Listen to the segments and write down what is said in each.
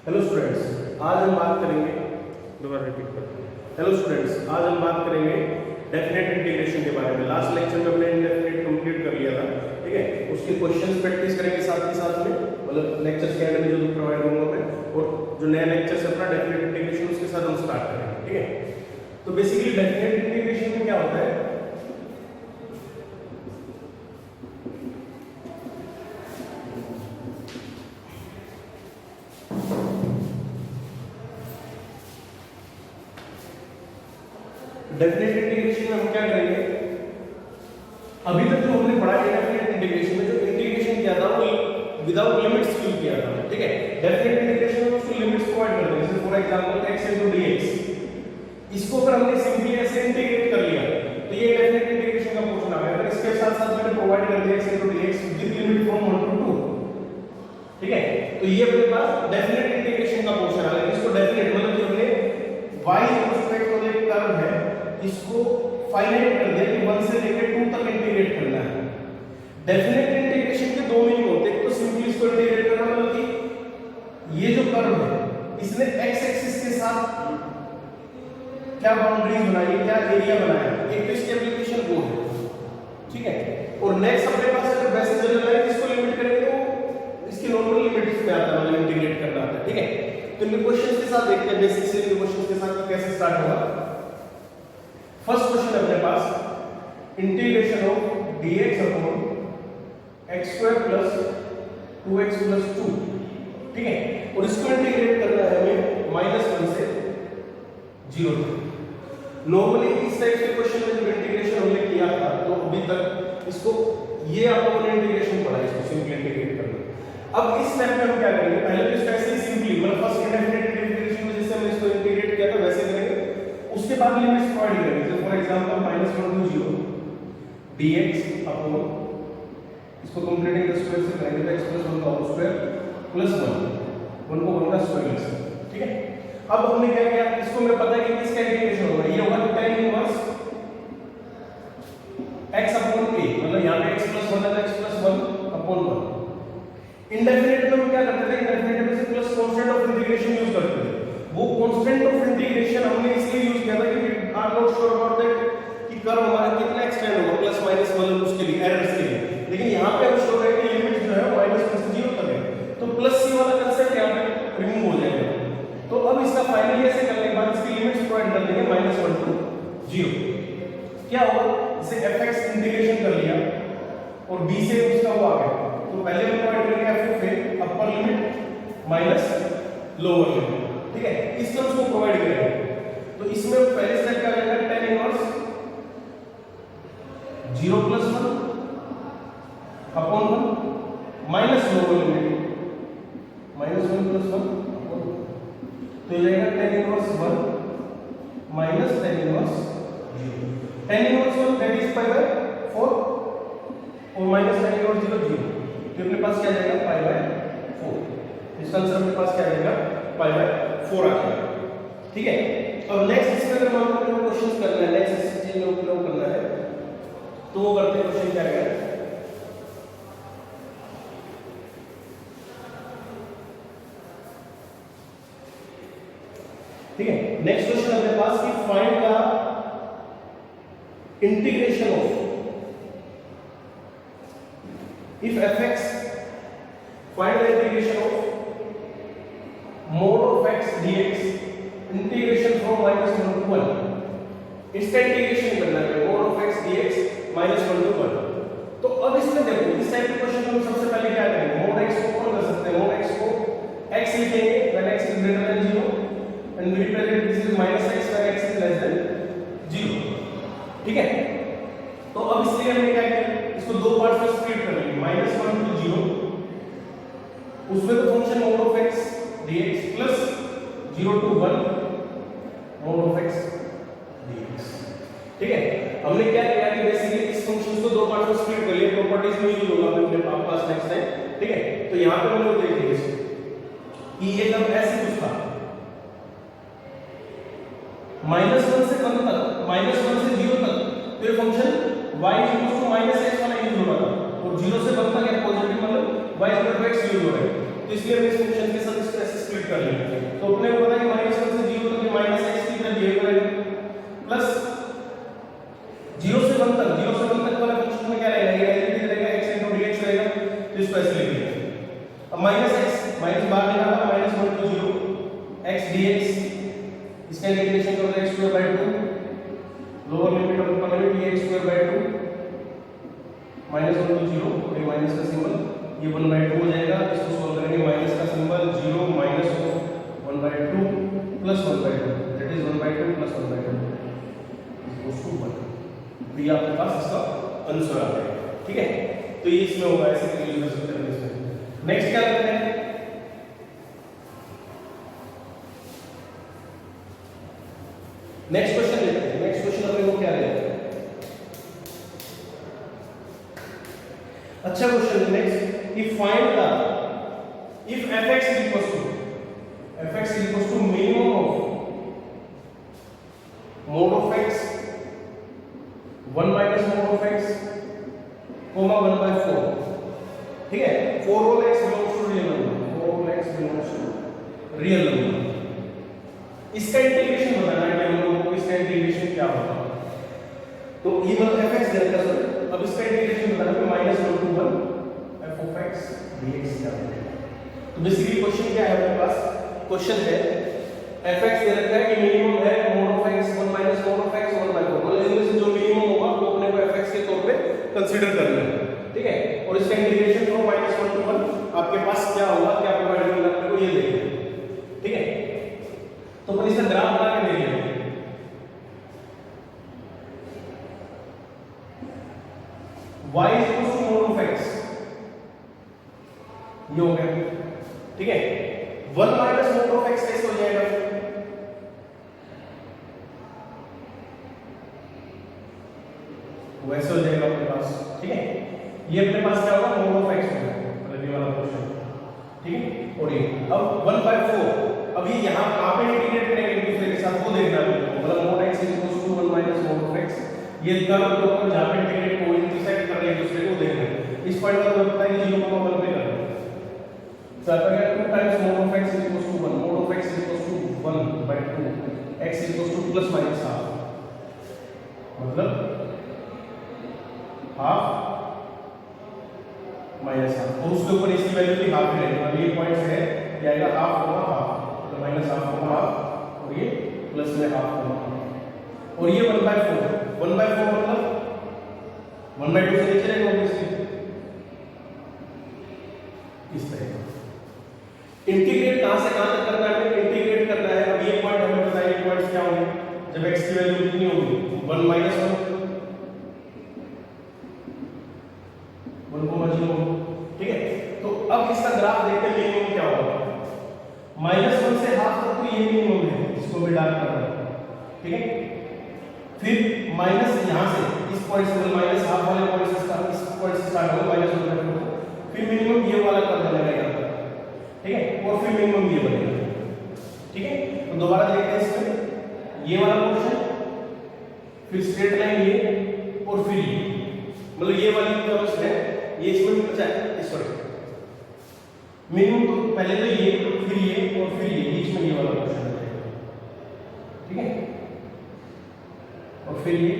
Hello students, आज हम बात करेंगे, दोबारा रिपीट करते हैं। हेलो स्टूडेंट्स, आज हम बात करेंगे डेफिनेट इंटीग्रेशन के बारे में। लास्ट लेक्चर में हमने इंडेफिनेट कंप्लीट कर लिया था, ठीक है। उसके क्वेश्चंस प्रैक्टिस करेंगे साथ के साथ में, मतलब लेक्चर्स के एंड में जो प्रोवाइड करूंगा मैं, और जो नया लेक्चर है अपना डेफिनेट इंटीग्रेशन, उसके साथ हम स्टार्ट करेंगे, ठीक है। तो बेसिकली डेफिनेट इंटीग्रेशन में क्या होता है, डेफिनेट इंटीग्रेशन में हम क्या करेंगे, अभी तक जो हमने पढ़ा है डेफिनेट इंटीग्रेशन में, जो इंटीग्रेशन किया था वो विदाउट लिमिट्स यूज किया था, ठीक है। डेफिनेट इंटीग्रेशन में उसको लिमिट्स प्रोवाइड करते हैं, जैसे for example x into dx, इसको अगर हमने सिंपली ऐसे इंटीग्रेट कर लिया तो ये डेफिनेट इंटीग्रेशन का पोर्शन आ गया। अगर इसके साथ साथ मैंने प्रोवाइड कर दिया x into dx with limit from 1 to 2, ठीक है, तो ये अपने पास डेफिनेट इंटीग्रेशन का पोर्शन आ गया। इसको डेफिनेट मतलब कि हमने y रिस्पेक्ट में एक कर्व है, इसको फाइनाइट कर दिया कि 1 से लेकर 2 तक इंटीग्रेट करना है। डेफिनेट इंटीग्रेशन के दो मीनिंग होते हैं, तो सिंपली इसको इंटीग्रेट करना मतलब कि ये जो कर्व है इसने x एक्सिस के साथ क्या बाउंड्रीज बनाई, क्या एरिया बनाया, एक तो इसकी एप्लीकेशन वो है, ठीक है। और नेक्स्ट अपने पास अगर वैसे जनरल लाइन इसको लिमिट करेंगे तो इसकी नॉर्मल लिमिट्स में आता है, मतलब इंटीग्रेट करना आता है, ठीक है। तो इन क्वेश्चंस के साथ देखते हैं, बेसिक से क्वेश्चंस के साथ कैसे स्टार्ट होगा। फर्स्ट क्वेश्चन अपने पास integration of dx upon x square plus 2x plus 2, ठीक है। और इसको इंटीग्रेट करना है हमें -1 से 0 तक। नॉर्मली इस टाइप के क्वेश्चन में जब इंटीग्रेशन हमने किया था तो अभी तक इसको ये आपको इंटीग्रेशन पढ़ा है, इसको सिंपली इंटीग्रेट करना। अब इस स्टेप में हम क्या करेंगे, पहले तो इसका ऐसे ही सिंपली मतलब फर्स्ट इंडेफिनिट इंटीग्रेशन में जैसे हमने इसको इंटीग्रेट किया था वैसे करेंगे, उसके बाद लिमिट्स प्रोवाइड करेंगे। जैसे for example -1 to 0 dx upon, इसको कंप्लीटिंग द स्क्वायर से करेंगे तो x + 1 का होल स्क्वायर प्लस 1 को 1 का स्क्वायर लिख सकते हैं, ठीक है। अब हमने क्या किया, इसको हमें पता है कि किसका इंटीग्रेशन होगा, ये होगा tan inverse x upon a, मतलब यहां पे x + 1 है तो x + 1 अपॉन 1। इंडेफिनिट में हम क्या करते थे, इंडेफिनिट में से plus constant of integration use करते थे। वो कांस्टेंट ऑफ इंटीग्रेशन हमने इसलिए यूज किया था क्योंकि are not sure about that कि कर्व हमारा कितना एक्सटेंड होगा, प्लस माइनस मतलब उसके लिए एरर्स के लिए। लेकिन यहां पे हम श्योर है कि लिमिट जो है -1 से 0 तक है, तो प्लस c वाला कांसेप्ट यहां पे रिमूव हो जाएगा। तो अब इसका फाइनली ऐसे करने के बाद इसकी लिमिट्स प्रोवाइड कर देंगे -1 to 0। क्या होगा, जैसे fx इंटीग्रेशन कर लिया और b से उसका वो आ गया, तो पहले हम प्रोवाइड करेंगे f of a upper limit minus lower limit, ठीक है। इस टर्म्स को प्रोवाइड करेंगे। तो इसमें पहले स्टेप क्या करेंगे, tan inverse 0 + 1 upon 1 minus lower limit -1 + 1 upon 1, तो ये जाएगा tan inverse 1 minus tan inverse 0। tan inverse 1 that is pi by 4 और माइनस tan इनवर्स 0 0, तो अपने पास क्या जाएगा पाई बाय 4। इसका आंसर अपने पास क्या आ जाएगा, पाई बाय 4 आ जाएगा, ठीक है। अब नेक्स्ट इसमें अगर मान लो क्वेश्चंस करना है, नेक्स्ट इस चीज में उपयोग करना है तो वो करते हैं। क्वेश्चन क्या है, ठीक है। नेक्स्ट क्वेश्चन अपने पास कि find the integration of if fx, find the integration of mod of x dx integration from -1 to 1। इसका इंटीग्रेशन करना है mod of x dx -1 to 1। तो अब इसमें देखो, इस टाइप के क्वेश्चन में सबसे पहले क्या करेंगे, mod x को कौन कर सकते हैं, mod x को x लिखेंगे when x is greater than 0 and we represent this is -x when x is less than 0, ठीक है। तो अब इसलिए हमने क्या किया, इसको दो पार्ट्स में स्प्लिट कर लेंगे, -1 to 0, उसमें तो function mod of x dx plus 0 to 1 mod of x dx, ठीक है। हमने क्या किया कि बेसिकली इस फंक्शन को दो पार्ट में स्प्लिट कर लिया, प्रॉपर्टीज में यूज होगा अपने पास नेक्स्ट टाइम, ठीक है। तो यहां पे हम लोग देखेंगे कि ये जब ऐसे कुछ था -1 से 1 तक, -1 से 0 तक, तो ये फंक्शन y = -x वाला यूज हो रहा था, और 0 से 1 तक पॉजिटिव मतलब y = x यूज हो रहा है। तो इसलिए हमने इस फंक्शन के साथ इसको ऐसे स्प्लिट कर लिया। dx, इसका इंटीग्रेशन करोगे x square by 2, lower limit of upper limit ये x square by 2 minus 1 to 0, फिर माइनस का सिंबल, ये 1 by 2 हो जाएगा, इसको सॉल्व करेंगे, माइनस का symbol 0 minus 1 by 2 plus 1 by 2, that is 1 by 2 plus 1 by 2 equals to 1। तो ये आपके पास इसका आंसर आ जाएगा, ठीक है। तो ये इसमें होगा, ऐसे यूज कर सकते हैं इसमें। नेक्स्ट क्या करते हैं, नेक्स्ट क्वेश्चन लेते हैं। नेक्स्ट क्वेश्चन अपने को क्या लेते हैं, अच्छा क्वेश्चन है next, if find the if fx is equals to minimum of mod of x 1 minus mod of x comma 1 by 4, ठीक है, 4 all x belongs to real number, 4 all x belongs to real number। इसका integration बताना है कि हम लोगों को इसका इंटीग्रेशन क्या होगा। तो ये मतलब fx दे रखा सर, अब इसका इंटीग्रेशन बताना है minus 1 to 1 f of x dx क्या होगा। तो बेसिकली क्वेश्चन क्या है हमारे पास, क्वेश्चन है fx दे रखा है कि मिनिमम है mod of x 1 minus mod of x 1 by 4, मतलब इनमें से जो मिनिमम होगा वो अपने को fx के तौर पे कंसीडर करना है, ठीक है। और इसका इंटीग्रेशन फ्रॉम माइनस 1 to 1 आपके पास क्या होगा, क्या प्रोवाइड होगा आपको ये देखना है, ठीक है। तो अपन इसका ग्राफ बना के देखेंगे, y is equal to mod of x, ये हो गया, ठीक है। 1 minus mod of x कैसे हो जाएगा, वैसे हो जाएगा अपने पास, ठीक है। ये अपने पास क्या होगा, mod of x होगा, मतलब ये वाला क्वेश्चन, ठीक है। और ये अब 1 by 4, अब ये यहाँ कहाँ पे इंटीग्रेट करेंगे एक दूसरे के साथ वो देखना है, मतलब mod x is equal to 1 minus mod of x, ये कर्व के ऊपर जहाँ पे इंटीग्रेट को इंटरसेक्ट कर रहे हैं एक दूसरे को देखना है। इस पॉइंट पर हमें पता है कि 0,1 पे करना है, तो आता है 2 times mod of x is equal to 1, mod of x is equal to 1 by 2, x is equal to plus minus half, मतलब हाफ माइनस हाफ, और उसके ऊपर इसकी वैल्यू भी हाफ रहेगी, मतलब ये पॉइंट है ये आएगा हाफ होगा हाफ, तो माइनस हाफ होगा हाफ, और ये प्लस में हाफ होगा, और ये 1 by 4, 1 by 4 मतलब 1 by 2 से नीचे रहेगा ऑब्वियसली, इस तरह का। इंटीग्रेट कहां से कहां तक करना है, इंटीग्रेट करना है, अब ये पॉइंट हमें पता है, ये पॉइंट्स क्या होंगे जब x की वैल्यू कितनी होगी, 1 minus 1 1,0, ठीक है। तो अब इसका ग्राफ देखते हैं मिनिमम क्या होगा, -1 से हाफ तक तो ये मिनिमम है, इसको भी डार्क कर रहा है, ठीक है। फिर माइनस यहां से इस पॉइंट से माइनस हाफ वाले पॉइंट से स्टार्ट, इस पॉइंट से स्टार्ट होगा -1, फिर मिनिमम ये वाला कर बनेगा यहाँ, ठीक है, और फिर मिनिमम ये बनेगा, ठीक है। तो दोबारा देखते हैं इसमें, ये वाला पोर्शन, फिर स्ट्रेट लाइन ये, और फिर ये, मतलब ये वाली टर्म्स है ये इसमें बचा है, सॉरी मिनिमम तो पहले तो ये, फिर ये, और फिर ये, बीच में ये वाला पोर्शन है, ठीक है, और फिर ये,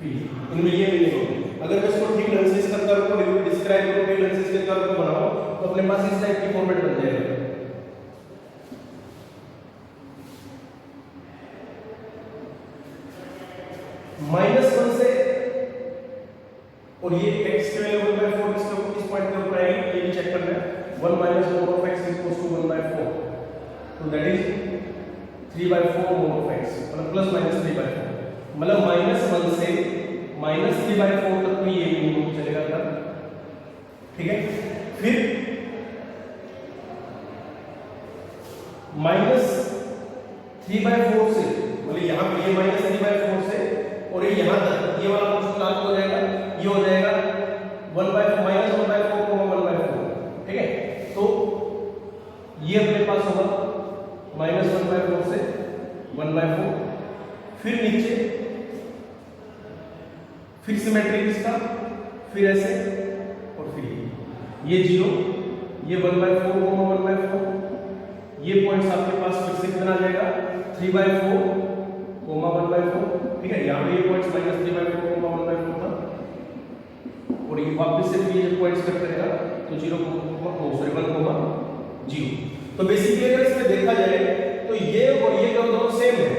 इनमें ये मिनिमम। अगर मैं इसको ठीक ढंग से इसका कर्व को डिस्क्राइब करूं, ठीक ढंग से इसके कर्व को बनाऊं, तो अपने पास इस टाइप की फॉर्मेट बन जाएगा, -1 से, और ये x की वैल्यू 1 by 4 इस पॉइंट के ऊपर आएगी, ये भी चेक करना है, 1 minus mod of x is equal to 1 by 4, तो that is 3 by 4 mod of x, मतलब प्लस माइनस 3 by 4, मतलब -1 से -3 by 4 तक भी ये मिनिमम चलेगा था, ठीक है। फिर -3 by 4 से, मतलब यहाँ पे ये -3 by 4 से, और ये यहाँ तक ये वाला पोर्शन कहाँ हो जाएगा, ये हो जाएगा 1 by -1 by 4 को 1 by 4, ठीक है। तो ये अपने पास होगा -1 by 4 से 1 by 4, फिर नीचे, फिर सिमेट्रिक इसका, फिर ऐसे, और फिर ये 0, ये 1 by 4 को 1 by 4, ये पॉइंट्स आपके पास फिर से कितना आ जाएगा 3 by 4 कोमा 1 by 4, ठीक है। यहाँ पे ये पॉइंट्स -3 by 4 कोमा 1 by 4 था, और ये वापस से भी ये पॉइंट्स कट करेगा तो 0 कोमा 1 कोमा 0। तो बेसिकली अगर इसमें देखा जाए तो ये और ये कर्व दोनों सेम है।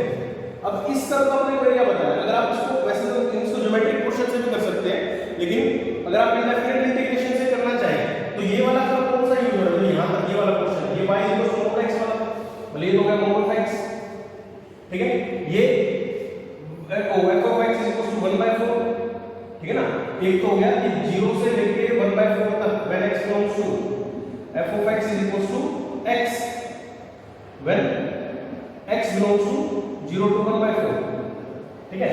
अब इस कर्व का अपने को एरिया बताना है। अगर आप इसको वैसे तो इसको ज्योमेट्रिक पोर्शन से भी कर सकते हैं, लेकिन अगर आप इंडेफिनिट इंटीग्रेशन से करना चाहें तो ये वाला कर्व कौन सा यूज हो रहा है, यहां तक ये वाला पोर्शन, ये y mod x वाला, भले ये तो हो गया mod x, ठीक है। ये f of x 1/4, ठीक है ना। एक तो हो गया कि 0 से लेके 1/4 तक when x belongs to f of x is equals to x when x belongs to 0 to 1/4, ठीक है।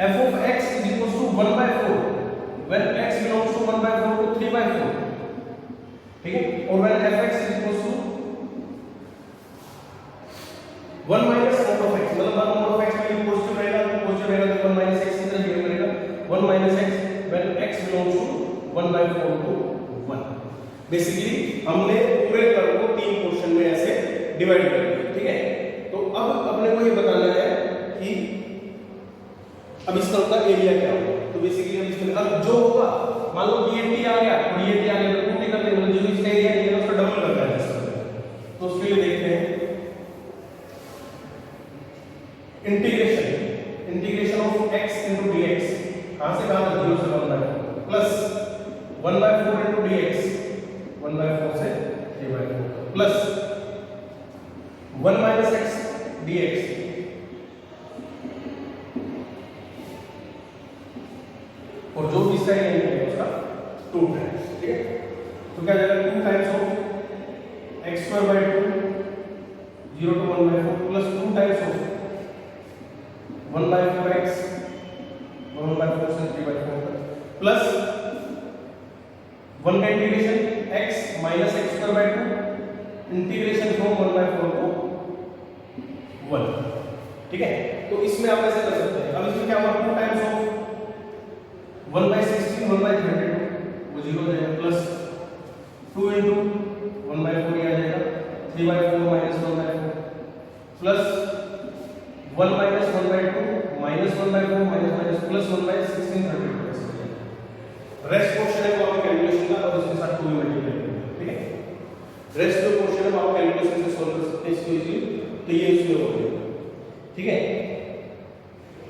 f of x is equals to 1/4 when x belongs to 1/4 to 3/4, ठीक है। और when f(x) is equals to 1 minus mod of x, मतलब 1 mod of x में positive रहेगा तो 1 minus x की तरह बिहेव करेगा, 1 minus x when x belongs to 1/4 to 1। Basically हमने पूरे कर्व को 3 पोर्शन में ऐसे डिवाइड कर दिया, ठीक है। तो अब अपने को ये बताना है कि अब इस कर्व का एरिया क्या होगा। तो बेसिकली हम इसमें अब जो होगा, मान लो DAT आ गया, और DAT आ गया तो टू कर देंगे, मतलब जो इसका एरिया है उसका डबल करना है इसका। तो उसके लिए देखते हैं integration of x into dx, कहां से कहां तक, 0 से 1/4 प्लस 1/4 into dx, 1/4 से 3/4 प्लस 1 minus x dx, और जो भी इसका एरिया है उसका 2 टाइम्स, ठीक है। तो क्या जाएगा 2 times of x²/2 0 to 1/4 plus 2 times of 1/4x 1/4 से 3/4 प्लस 1 का integration x minus x²/2 integration from 1/4 को 1, ठीक है। तो इसमें आप ऐसे कर सकते हैं। अब इसमें क्या होगा, 2 टाइम्स ऑफ 1/16 1/32 वो 0 हो जाएगा, प्लस 2 into 1/4 ये आ जाएगा 3/4 minus 1/4 plus 1 minus 1/2 minus 1/4 minus plus 1/16 32 ऐसे हो जाएगा। रेस्ट पोर्शन है वो आप कैलकुलेशन का और इसके साथ 2 मल्टीप्लाई करेंगे, ठीक है। रेस्ट जो पोर्शन है वो आप कैलकुलेशन से सॉल्व कर सकते हैं इसको इजीली, तो ये इसमें हो गया, ठीक है।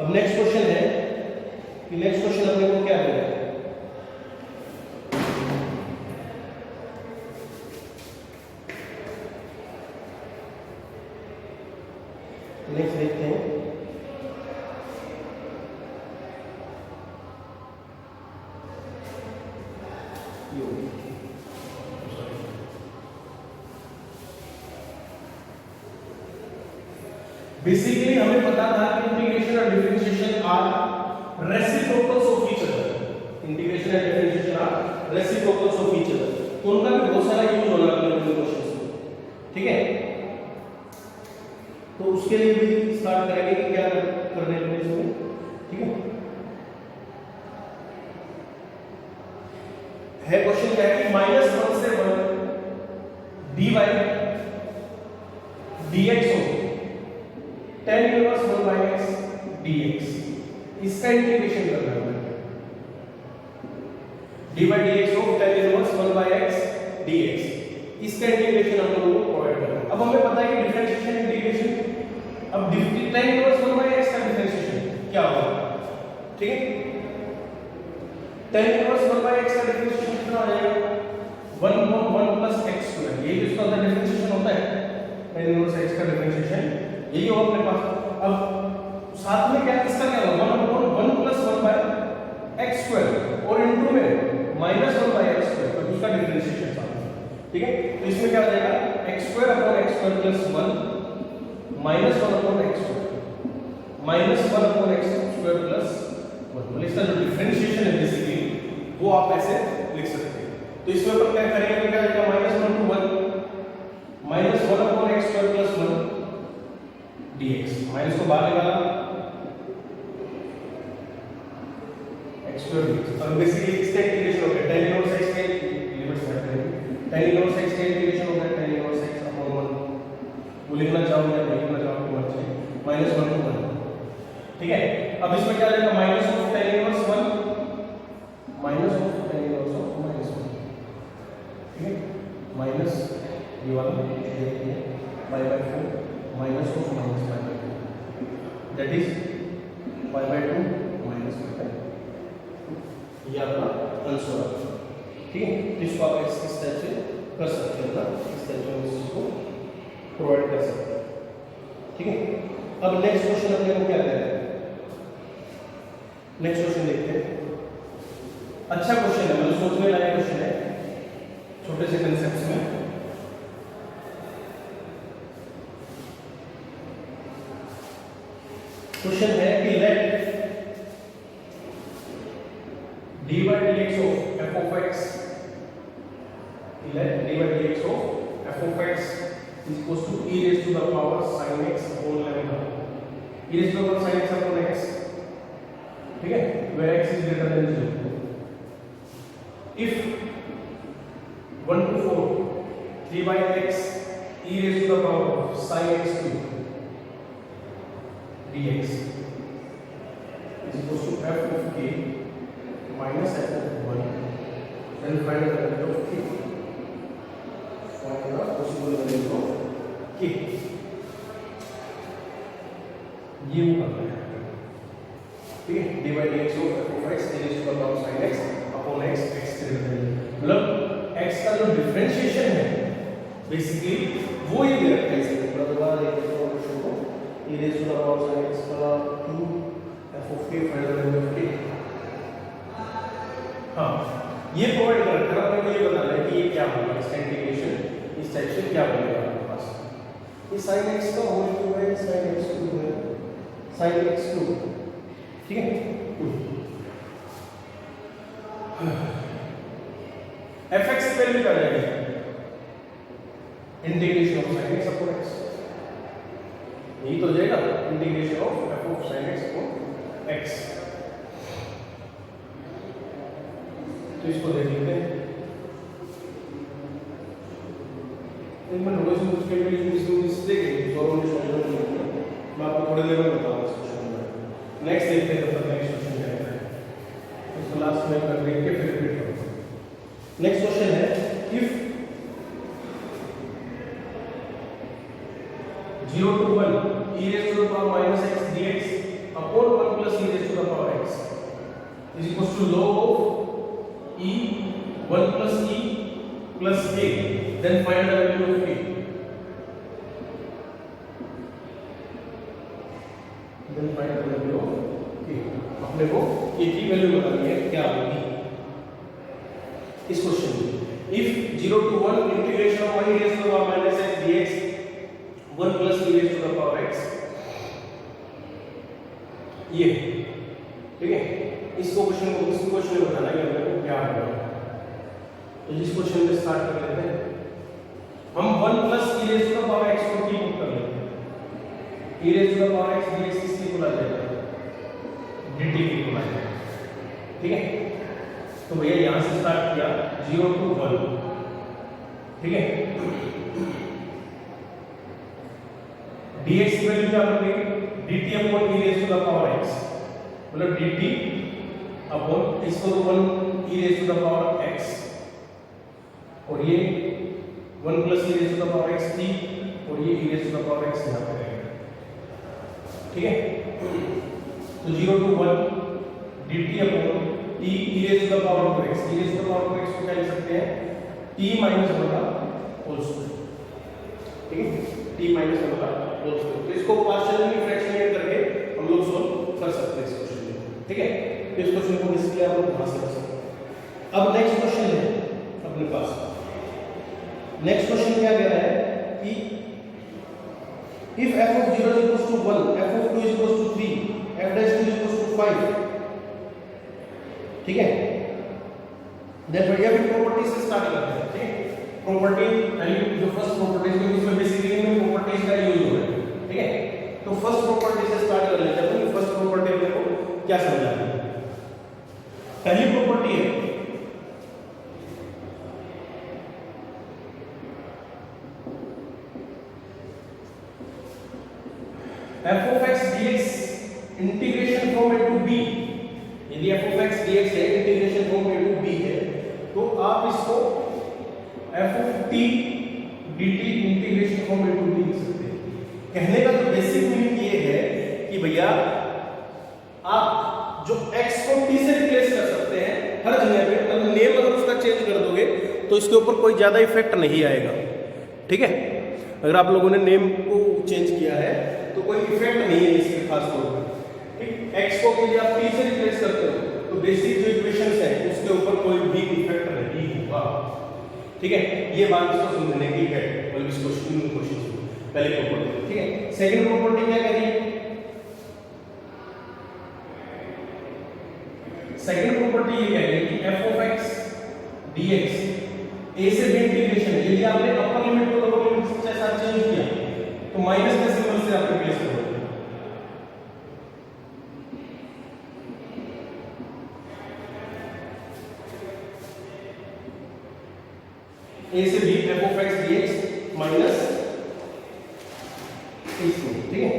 अब नेक्स्ट क्वेश्चन है कि नेक्स्ट क्वेश्चन अपने को क्या है, नेक्स्ट देखते हैं। बेसिकली हमें पता था कि इंटीग्रेशन और differentiation are reciprocals of each other, integration and differentiation are reciprocals of each other, तो उनका भी बहुत सारा यूज होना है क्वेश्चंस में, ठीक है। तो उसके लिए भी स्टार्ट करेंगे कि क्या करने के लिए इसमें, ठीक है। क्वेश्चन क्या है कि -1 से 1 dy dx हो tan इनवर्स 1/x dx, इसका इंटीग्रेशन करना है। dy dx of tan inverse 1/x dx, इसका इंटीग्रेशन हम लोगों को प्रोवाइड करना है। अब हमें पता है कि डिफरेंशिएशन इंटीग्रेशन, अब tan इनवर्स 1/x का डिफरेंशिएशन क्या होगा, ठीक है। tan इनवर्स 1/x का डिफरेंशिएशन कितना हो जाएगा, 1 प्लस x², ये इसका अंदर डिफरेंशिएशन होता है। tan इनवर्स x का डिफरेंशिएशन यही होगा अपने पास। अब साथ में क्या इसका क्या होगा, 1 प्लस 1/x², और इनटू में -1/x², तो उसका डिफरेंशिएशन साथ में, ठीक है। तो इसमें क्या हो जाएगा, x² upon x² plus 1 -1 upon x² -1 upon x² plus 1, मतलब इसका जो डिफरेंशिएशन है बेसिकली वो आप ऐसे लिख सकते हैं। तो इसमें अपन क्या करेंगे, तो क्या हो जाएगा -1 to 1 -1 upon x² plus 1 dx, minus को बाहर निकाला x² dx। अब बेसिकली इसका इंटीग्रेशन हो गया tan इनवर्स x के लिमिट्स सेट करेंगे, tan इनवर्स x का इंटीग्रेशन हो गया tan इनवर्स x अपॉन 1, वो लिखना चाहो या नहीं लिखना चाहो तो मर्जी, -1 to 1, ठीक है। अब इसमें क्या आ जाएगा, minus of tan inverse 1 minus of tan inverse of -1, ठीक है, माइनस ये वाला देखिए pi by 4 minus of minus pi by 2 that is pi by 2 minus pi by 2। ये आपका आंसर है, ठीक है। तो इसको आप इस टाइप से कर सकते हैं ना, इस टाइप से हम इस चीज को प्रोवाइड कर सकते हैं, ठीक है। अब नेक्स्ट क्वेश्चन अपने को क्या कह रहा है, नेक्स्ट क्वेश्चन देखते हैं। अच्छा क्वेश्चन है, मतलब सोचने लायक क्वेश्चन है, छोटे से कंसेप्ट्स में। क्वेश्चन है कि late dy dx of f of x, let dy dx of f of x is equals to e raised to the power sin x upon lambda, e raised to the power sin x upon x, ठीक है, where x is greater than 0। if 1 to 4 3 by x e raised to the power of sin x cube dx is equals to f of k minus f of 1, then find the value of k, find the possible value of k, ये वो करना है, ठीक है। dy dx of f of x e raised to the power sin x upon x, x greater than, मतलब x का जो differentiation है बेसिकली वो ही दे रखा है इसमें, मतलब दोबारा देखते हैं क्वेश्चन को, e raised to the power sin x का cube f of k find the value of k। हाँ, ये प्रोवाइड कर रखा है, आपको ये बताना है कि ये क्या होगा, इसका इंटीग्रेशन इस टाइप से क्या बनेगा आपके पास। ये sin x का होल क्यूब है, sin x क्यूब है, sin x क्यूब, ठीक है। fx की वैल्यू क्या जाएगी, integration of sin x upon x, यही तो जाएगा integration of f of sin x upon x। तो इसको देख लेते हैं, एक मिनट थोड़ा सा मुझे देखेंगे और मैं आपको थोड़ी देर में बताऊंगा इस क्वेश्चन में। नेक्स्ट देखते हैं, तब तक नेक्स्ट क्वेश्चन क्या है, इसको लास्ट में कर देख के फिर रिपीट करूंगा। नेक्स्ट क्वेश्चन है, if 0 to 1 e raised to the power minus x dx upon 1 plus e raised to the power x is equals to log of e 1 plus e plus a, then find the value of a, then find the value of a। अपने को a की value बतानी है क्या होगी इस question में। if 0 to 1 integration of y raised to the power minus x dx 1 plus e raised to the power x, ये ठीक है, इसको क्वेश्चन को इस क्वेश्चन में बताना है कि क्या होगा। तो इस क्वेश्चन में स्टार्ट कर लेते हैं, हम 1 plus e raise to the power x को की पुट कर लेते हैं, e raise to the power x dx किसकी इक्वल आ जाएगा, dt की इक्वल आ जाएगा, ठीक है। तो भैया यहां से स्टार्ट किया 0 to 1, ठीक है। dx की वैल्यू क्या बनेगी, dt upon e raise to the power x, मतलब dt अपॉन इसको तो 1 e raise to the power x, और ये 1 plus e raise to the power x थी, और ये e raise to the power x यहाँ पे रहेगा, ठीक है। तो 0 to 1 dt upon t e raise to the power x, e raise to the power x को क्या लिख सकते हैं, t माइनस बटा होल स्क्वायर, ठीक है, t माइनस बटा होल स्क्वायर। तो इसको पार्शियली फ्रैक्शनेट करके हम लोग सॉल्व कर सकते हैं इस क्वेश्चन को, ठीक है। तो इस क्वेश्चन को इसलिए आप लोग वहां से कर सकते हैं। अब नेक्स्ट क्वेश्चन है अपने पास, नेक्स्ट क्वेश्चन क्या कह रहा है कि if f of 0 is equals to 1, f of 2 is equals to 3, f dash 2 is equals to 5, ठीक है। देन बढ़िया भी प्रॉपर्टी से स्टार्ट करते हैं, ठीक है। प्रॉपर्टी यानी जो फर्स्ट प्रॉपर्टी है उसमें बेसिकली में प्रॉपर्टीज का यूज हो रहा है, ठीक है। तो फर्स्ट प्रॉपर्टी से स्टार्ट कर लेते हैं। तो फर्स्ट प्रॉपर्टी अपने को क्या समझानी है, पहली प्रॉपर्टी है f of x dx integration from a to b, यदि f of x dx है integration from a to b है, तो आप इसको f of t dt integration form a to b लिख सकते हैं। कहने का जो बेसिक मीनिंग ये है कि भैया आप जो x को t से रिप्लेस कर सकते हैं हर जगह पे, मतलब नेम अगर उसका चेंज कर दोगे तो इसके ऊपर कोई ज्यादा इफेक्ट नहीं आएगा, ठीक है। अगर आप लोगों ने नेम को चेंज किया है तो कोई इफेक्ट नहीं है इसके खास तौर पर, ठीक। x को यदि आप t से रिप्लेस करते हो तो बेसिक जो इक्वेशंस है उसके ऊपर कोई भी इफेक्ट नहीं होगा, ठीक है। ये बात इसको समझने की है, मतलब इस क्वेश्चन की कोशिश पहले प्रॉपर्टी, ठीक है। सेकंड प्रॉपर्टी क्या करिए, सेकंड प्रॉपर्टी ये कह रही है कि f of x dx a से b इंटीग्रेशन है, यदि आपने अपर लिमिट को लोअर लिमिट के साथ चेंज किया तो माइनस के सिंबल से आप रिप्लेस करोगे। a से b f of x dx minus इसको, ठीक है।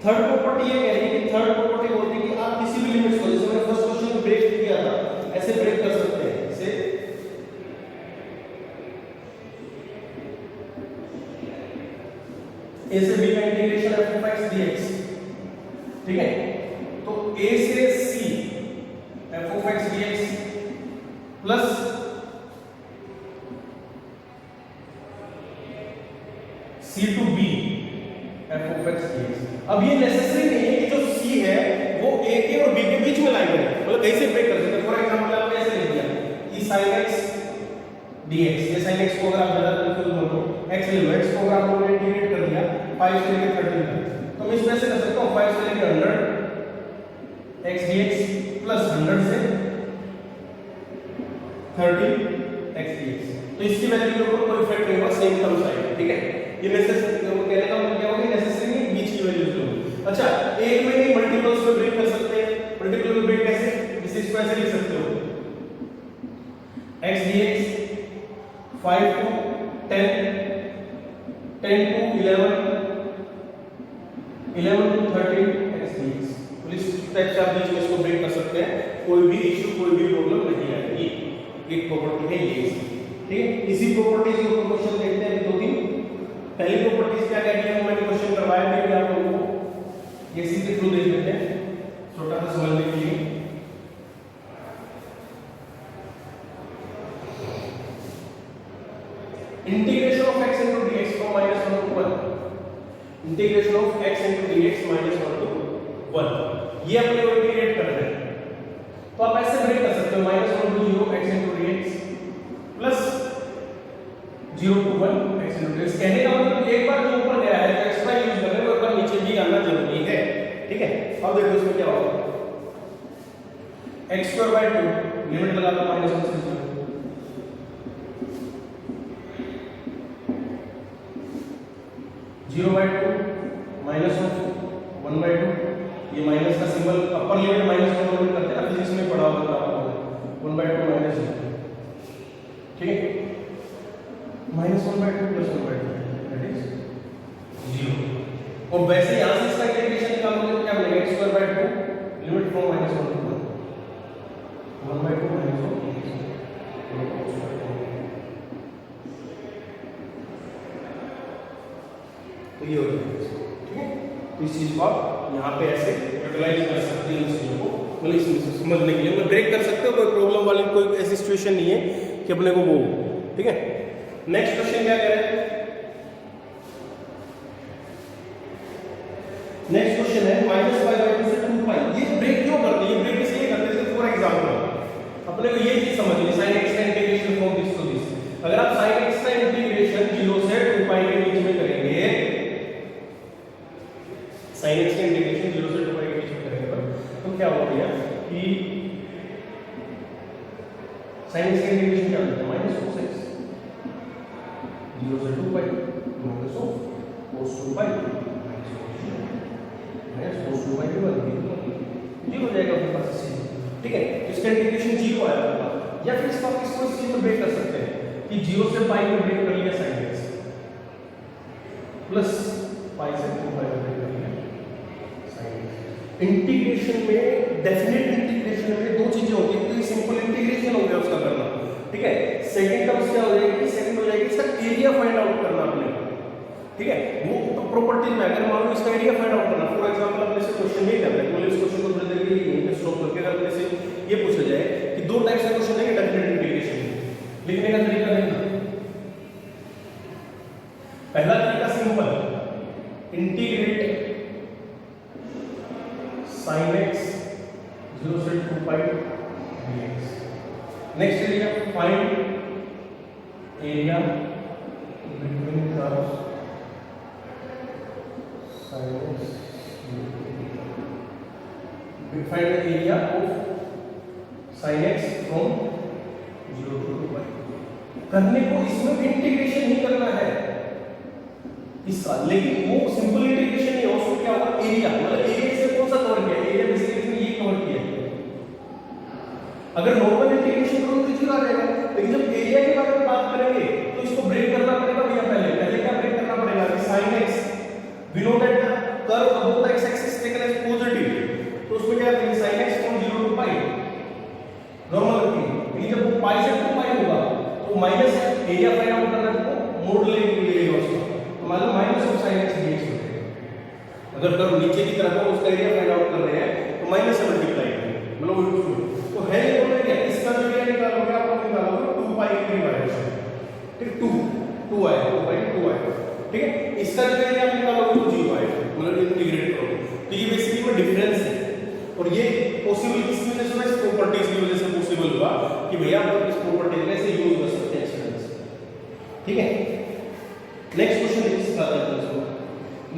थर्ड प्रॉपर्टी ये कह रही है कि थर्ड प्रॉपर्टी बोलती है कि आप किसी भी लिमिट्स को, जैसे मैंने फर्स्ट क्वेश्चन में ब्रेक किया था, ऐसे ब्रेक कर सकते हैं, ऐसे a से b का integration f of x dx, ठीक है। तो a से c f of x dx plus c to b f of x dx। अब ये नेसेसरी नहीं है कि जो c है वो a के और b के बीच में लाइन है, मतलब कैसे ब्रेक कर सकते हैं। फॉर एग्जांपल आपने ऐसे लिख दिया e sin x dx, ये sin x को अगर आप ज्यादा कंफ्यूज हो तो x ले लो, x को अगर आप लोगों ने इंटीग्रेट कर दिया 5 से लेकर 13 तक, तो मैं इसमें ऐसे कर सकता हूं 5 से लेकर 100 x dx प्लस 100 से 30 x dx। तो इसकी वैल्यू के ऊपर कोई इफेक्ट नहीं होगा, सेम टर्म्स आएंगे, ठीक है। ये नेसेसरी कहने का मतलब क्या होगा, नेसेसरी नहीं, बीच की वैल्यूज लो। अच्छा, एक में नहीं मल्टीपल्स में ब्रेक कर सकते हैं। मल्टीपल में ब्रेक कैसे, इसे इसको ऐसे लिख सकते हो x dx 5 to 10 10 to 11 11 to 13 x dx। तो इस टाइप से आप बीच में इसको ब्रेक कर सकते हैं, कोई भी इशू कोई भी प्रॉब्लम नहीं आएगी। एक प्रॉपर्टी है ये, ठीक है। इसी प्रॉपर्टीज के ऊपर क्वेश्चन देखते हैं दो तीन। पहली प्रॉपर्टीज क्या कहती है, मैंने क्वेश्चन करवाया भी आप लोगों को, ये सीधे थ्रू देख लेते हैं छोटा सा समझने के लिए। Integration of x into dx from -1 to 1, integration of x into dx -1 to 1, ये अपने को इंटीग्रेट कर रहे हैं, तो आप ऐसे ब्रेक कर सकते हो -1 to 0 x into dx plus 0 to 1 x into dx। कहने का मतलब एक बार जो ऊपर गया है तो एक्स्ट्रा यूज कर रहे हो, एक बार नीचे भी आना जरूरी है, ठीक है। अब देखो इसमें क्या होगा, x² 2 लिमिट लगा दो -1 से 0, 0/2 माइनस ऑफ 1/2, ये माइनस का सिंबल अपर लिमिट माइनस में करते हैं ना, फिजिक्स में पढ़ा होगा आपको, 1/2 माइनस, ठीक है। -1/2 प्लस 1/2 दैट इज 0। और वैसे यहां से इसका इंटीग्रेशन निकालोगे तो क्या मिलेगा, x² 2 limit from -1 to 1, 1/2 minus of, तो ये हो जाएगा, ठीक है। तो इस चीज को आप यहाँ पे ऐसे यूटिलाइज कर सकते हैं, इस चीजों को मतलब इसमें समझने के लिए मतलब ब्रेक कर सकते हो, कोई प्रॉब्लम वाली कोई ऐसी सिचुएशन नहीं है कि अपने को वो, ठीक है। नेक्स्ट क्वेश्चन क्या कह रहे हैं, नेक्स्ट क्वेश्चन है -π/2 से 2π। ये ब्रेक क्यों करते हैं, ये ब्रेक इसलिए करते हैं, फॉर एग्जांपल अपने को ये चीज समझनी, sin x का integration from this to this, अगर आप sin x का इंटीग्रेशन 0 से 2π के बीच में करेंगे, sin x का इंटीग्रेशन 0 से 2π के बीच में करेंगे तो क्या होगा भैया कि sin x का इंटीग्रेशन क्या होगा, -cos x 0 से 2π minus of cos 2π minus cos 2π के बराबर ये हो जाएगा आपके पास इससे, ठीक है। इसका इंटीग्रेशन 0 आया आपका, या फिर इसको आप इसको इस चीज में ब्रेक कर सकते हैं कि 0 से π में ब्रेक कर लिया sin x प्लस π से 2π में ब्रेक कर लिया sin x। इंटीग्रेशन में, डेफिनेट इंटीग्रेशन में दो चीजें होती है, तो ये सिंपल इंटीग्रेशन हो गया उसका करना, ठीक है। सेकंड टर्म क्या हो जाएगी, सेकंड जाएगी, इसका एरिया फाइंड आउट करना अपने को, ठीक है। वो प्रॉपर्टी में अगर मान लो इसका एरिया फाइंड आउट करना, फॉर एग्जांपल अपने से क्वेश्चन नहीं करना है, मतलब इस क्वेश्चन को थोड़ी देर के लिए यहीं पे स्टॉप करके अगर अपने से ये पूछा जाए कि दो टाइप से क्वेश्चन है डेफिनेट इंटीग्रेशन लिखने का तरीका देखना। पहला तरीका सिंपल, इंटीग्रेट sin x 0 से 2 pi dx। नेक्स्ट तरीका find area between curves sin x, find the area of sin x from 0 to 2 pi। करने को इसमें इंटीग्रेशन ही करना है इसका, लेकिन वो सिंपल इंटीग्रेशन नहीं है, उसको क्या होगा एरिया, मतलब एरिया से कौन सा कवर किया, एरिया बेसिकली ये कवर किया है। अगर नॉर्मल इंटीग्रेशन करो तो जीरो आ जाएगा, लेकिन जब एरिया के बारे में बात करेंगे तो इसको ब्रेक करना पड़ेगा भैया। पहले क्या ब्रेक करना पड़ेगा कि sin x, we know that the curve above the x axis taken as positive, तो उसमें क्या करेंगे sin x from 0 to pi normal रखेंगे, लेकिन जब वो pi से 2 pi होगा तो माइनस एरिया फाइंड आउट करना है, तो मोड लेंगे उसको, तो मान लो minus of sin x dx हो जाएगा। अगर कर्व नीचे की तरफ है उसका एरिया फाइंड आउट कर रहे हैं तो माइनस से मल्टीप्लाई करेंगे, मतलब तो है ये बोल रहे हैं इसका जो एरिया निकालोगे आप लोग निकालोगे 2 pi की वाइब्रेशन, ठीक, 2 आएगा, 2 pi 2 आएगा, ठीक है। इसका जो एरिया आप निकालोगे तो 0 आएगा, मतलब इंटीग्रेट करोगे, तो ये बेसिकली में डिफरेंस है। और ये पॉसिबल किस वजह से हुआ, इस प्रॉपर्टीज की वजह से पॉसिबल हुआ कि भैया आप इस प्रॉपर्टी में से यूज कर सकते हैं एक्सपेरिमेंट्स, ठीक है। नेक्स्ट क्वेश्चन इसका देखो,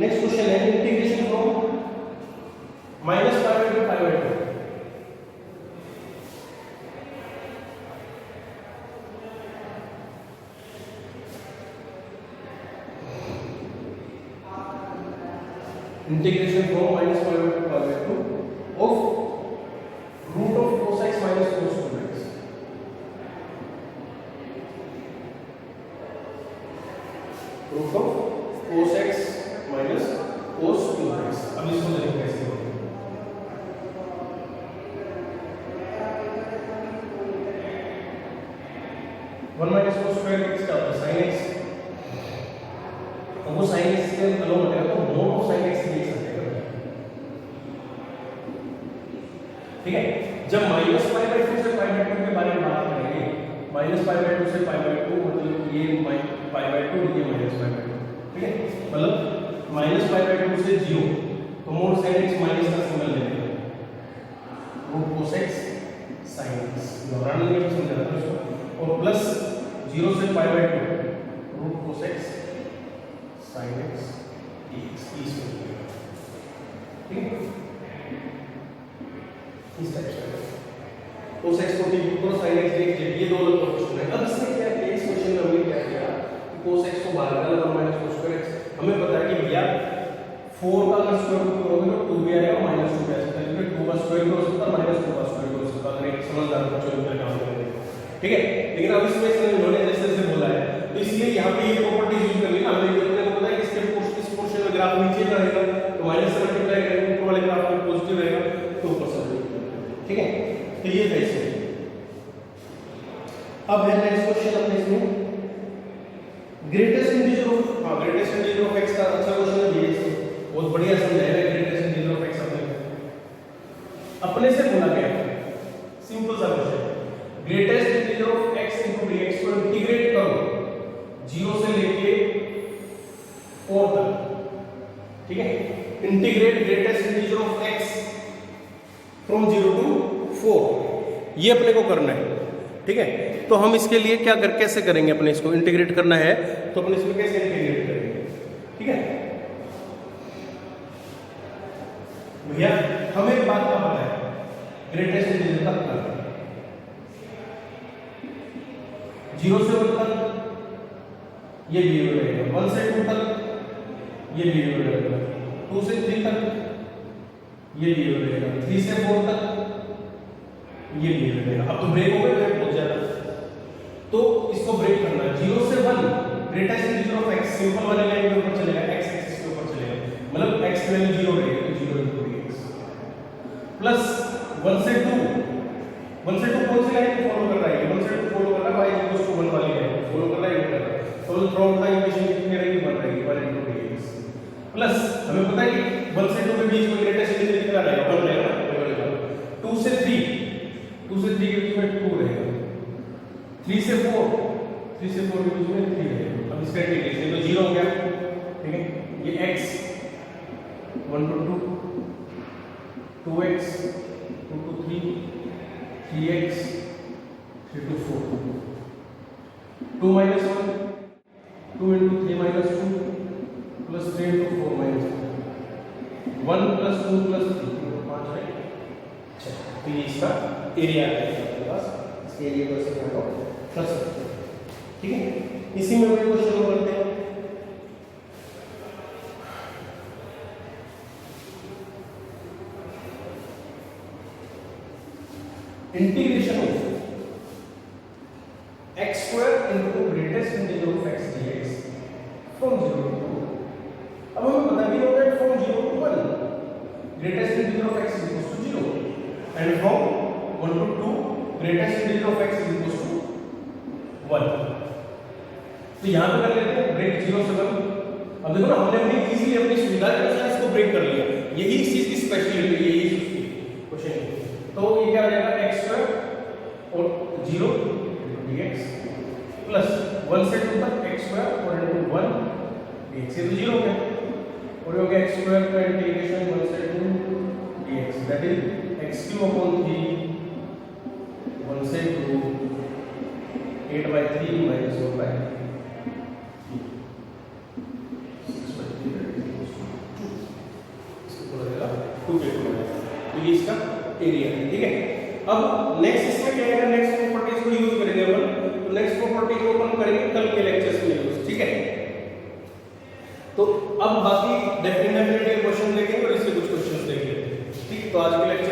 नेक्स्ट क्वेश्चन है integration from -π to π/2। Integration from -π to π/2 of root of cos x minus cos 2x। Root of cos x minus cos 2x। अब इसको देखो कैसे होगा। 1 minus cos square x क्या होता है sin x, तो वो sin x के अलोंग हटेगा तो mod of sin x लिख सकते हैं, ठीक है। जब -π/2 से π/2 के बारे में बात करेंगे, -π/2 से π/2 मतलब ये π/2 ये -π/2, ठीक है, मतलब -π/2 से 0, तो mod sin x माइनस का सिंबल ले लेंगे, root cos x sin x दोहराने में समझा था इसको, और प्लस 0 से π/2 root cos x sin x dx, ठीक है। इस टाइप से cos x को डिवाइड करो sin x dx, ये दो अलग क्वेश्चन है। अब इसमें क्या है, इस क्वेश्चन में हमने क्या किया कि cos x को बाहर निकाला 1 minus cos square x, हमें पता है कि भैया 4 का अगर स्क्वायर रूट करोगे तो 2 भी आएगा, -2 भी आ सकता है, फिर 2 का स्क्वायर भी हो सकता है, -2 का स्क्वायर भी हो सकता है, अगर एक समझदार बच्चों को काम करेंगे, ठीक है। लेकिन अब इसमें इन्होंने जैसे जैसे बोला है तो इसलिए यहाँ पे ये प्रॉपर्टीज यूज करनी है। हमें देखने को पता है कि इसके इस पोर्शन में ग्राफ नीचे का रहेगा तो माइनस से मल्टीप्लाई करेंगे, ऊपर वाले ग्राफ में पॉजिटिव रहेगा तो ऊपर से, ठीक है। तो ये था इसमें। अब है नेक्स्ट क्वेश्चन अपने इसमें greatest integer of, greatest integer of x का अच्छा क्वेश्चन है ये, बहुत बढ़िया समझाया है। ग्रेटेस्ट इंटीजर ऑफ x अपने से बोला गया सिंपल सा question, greatest integer of x into dx को इंटीग्रेट करो 0 से लेके 4 तक, ठीक है। Integrate greatest integer of x from 0 to 4, ये अपने को करना है, ठीक है। तो हम इसके लिए क्या कैसे करेंगे, अपने इसको इंटीग्रेट करना है तो अपने इसको कैसे इंटीग्रेट करेंगे, ठीक है भैया। हमें एक बात का पता है, ग्रेटेस्ट इंटीजर तक का 0 से 1 तक ये 0 रहेगा, 1 से 2 तक ये 0 रहेगा, 2 से 3 तक ये 0 रहेगा, 3 से 4 तक ये 0 रहेगा। अब तो ब्रेक हो गया बहुत ज्यादा, तो इसको ब्रेक करना है 0 से 1 greatest integer of x simple वाले लाइन के ऊपर चलेगा, x एक्सिस के ऊपर चलेगा, मतलब x की वैल्यू 0 रहेगी तो 0 into dx प्लस 1 से 2 कौन सी लाइन को फॉलो कर रहा है, 1 से 2 फॉलो कर रहा है y इक्वल्स टू 1 वाली लाइन फॉलो कर रहा है, ये कर रहा है, तो थ्रू का इक्वेशन कितनी रहेगी 1 रहेगी 1 into dx प्लस हमें पता है कि 1 से 2 के बीच में ग्रेटेस्ट इंटीजर कितना रहेगा 1 रहेगा ना 2 से 3 के बीच में 2 रहेगा 3 से 4 के बीच में 3 रहेगा। अब इसका इंटीग्रेशन तो 0 हो गया ठीक है। ये x 1 to 2 2x 2 to 3 3x 3 to 4 2 minus 1 2 into 3 minus 2 plus 3 into 4 minus 1 1 plus 2 plus 3 5 है। अच्छा तो ये इसका एरिया है आपके पास, इसके एरिया को ऐसे करना प्लस ठीक है। इसी में हम क्वेश्चन करते हैं integration of x square into greatest integer of x dx from 0 to 2। अब हमें पता भी होगा that from 0 to 1 greatest integer of x is equals to 0 and from 1 to 2 greatest integer of x is equals to 1। तो यहां पे कर लेते हैं ब्रेक 0 से 1। अब देखो ना हमने अपनी इजीली अपनी सुविधा के अनुसार इसको ब्रेक कर लिया, यही इस चीज की स्पेशलिटी है, यही इसकी क्वेश्चन। तो ये क्या हो जाएगा x स्क्वायर और 0 dx प्लस 1 से 2 तक x स्क्वायर और इनटू 1 dx, ये तो 0 हो गया और ये हो गया x स्क्वायर का इंटीग्रेशन 1 से 2 dx that is x cube upon 3 1 से 2 8/3 minus 1/3 तो ये इसका एरिया है ठीक है। अब नेक्स्ट इसमें क्या है, नेक्स्ट प्रॉपर्टीज को यूज करेंगे अपन। तो नेक्स्ट प्रॉपर्टी को अपन करेंगे कल के लेक्चर्स में यूज ठीक है। तो अब बाकी डेफिनेटली क्वेश्चन देखेंगे और इससे कुछ क्वेश्चंस देखेंगे ठीक। तो आज के लेक्चर